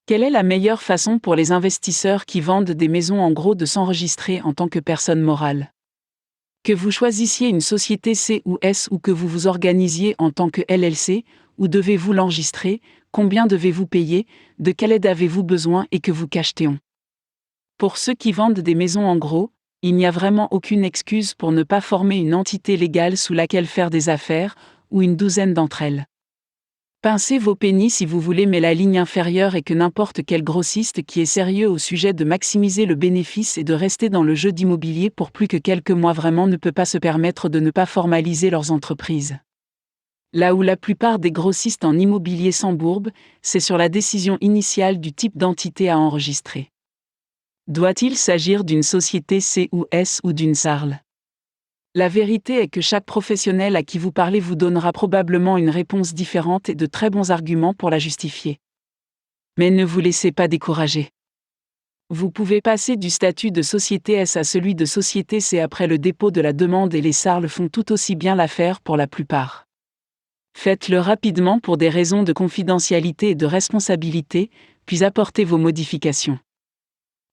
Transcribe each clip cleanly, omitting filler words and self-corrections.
Quelle est la meilleure façon pour les investisseurs qui vendent des maisons en gros de s'enregistrer en tant que personne morale? Que vous choisissiez une société C ou S ou que vous vous organisiez en tant que LLC, où devez-vous l'enregistrer, combien devez-vous payer, de quelle aide avez-vous besoin et que vous cachetéon? Pour ceux qui vendent des maisons en gros, il n'y a vraiment aucune excuse pour ne pas former une entité légale sous laquelle faire des affaires, ou une douzaine d'entre elles. Pincez vos pénis si vous voulez, mais la ligne inférieure est que n'importe quel grossiste qui est sérieux au sujet de maximiser le bénéfice et de rester dans le jeu d'immobilier pour plus que quelques mois vraiment ne peut pas se permettre de ne pas formaliser leurs entreprises. Là où la plupart des grossistes en immobilier s'embourbent, c'est sur la décision initiale du type d'entité à enregistrer. Doit-il s'agir d'une société C ou S ou d'une SARL? La vérité est que chaque professionnel à qui vous parlez vous donnera probablement une réponse différente et de très bons arguments pour la justifier. Mais ne vous laissez pas décourager. Vous pouvez passer du statut de société S à celui de société C après le dépôt de la demande et les SARL font tout aussi bien l'affaire pour la plupart. Faites-le rapidement pour des raisons de confidentialité et de responsabilité, puis apportez vos modifications.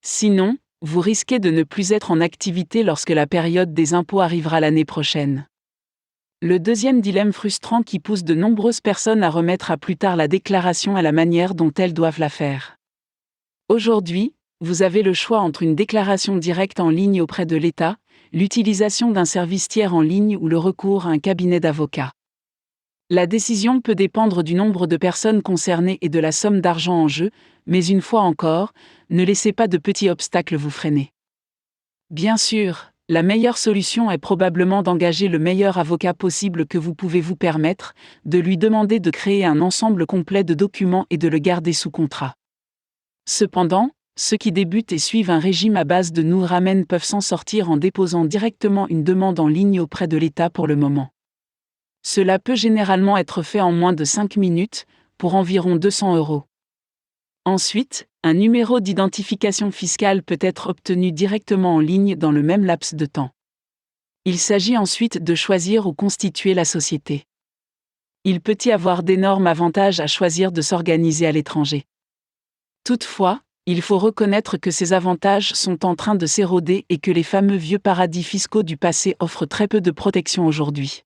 Sinon, vous risquez de ne plus être en activité lorsque la période des impôts arrivera l'année prochaine. Le deuxième dilemme frustrant qui pousse de nombreuses personnes à remettre à plus tard la déclaration à la manière dont elles doivent la faire. Aujourd'hui, vous avez le choix entre une déclaration directe en ligne auprès de l'État, l'utilisation d'un service tiers en ligne ou le recours à un cabinet d'avocats. La décision peut dépendre du nombre de personnes concernées et de la somme d'argent en jeu, mais une fois encore, ne laissez pas de petits obstacles vous freiner. Bien sûr, la meilleure solution est probablement d'engager le meilleur avocat possible que vous pouvez vous permettre, de lui demander de créer un ensemble complet de documents et de le garder sous contrat. Cependant, ceux qui débutent et suivent un régime à base de Nouramen peuvent s'en sortir en déposant directement une demande en ligne auprès de l'État pour le moment. Cela peut généralement être fait en moins de 5 minutes, pour environ 200 €. Ensuite, un numéro d'identification fiscale peut être obtenu directement en ligne dans le même laps de temps. Il s'agit ensuite de choisir ou constituer la société. Il peut y avoir d'énormes avantages à choisir de s'organiser à l'étranger. Toutefois, il faut reconnaître que ces avantages sont en train de s'éroder et que les fameux vieux paradis fiscaux du passé offrent très peu de protection aujourd'hui.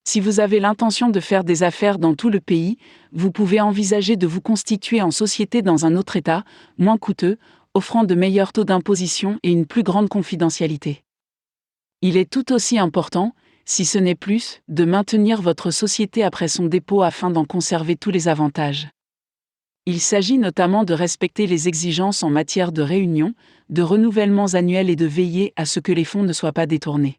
Si vous avez l'intention de faire des affaires dans tout le pays, vous pouvez envisager de vous constituer en société dans un autre État, moins coûteux, offrant de meilleurs taux d'imposition et une plus grande confidentialité. Il est tout aussi important, si ce n'est plus, de maintenir votre société après son dépôt afin d'en conserver tous les avantages. Il s'agit notamment de respecter les exigences en matière de réunion, de renouvellements annuels et de veiller à ce que les fonds ne soient pas détournés.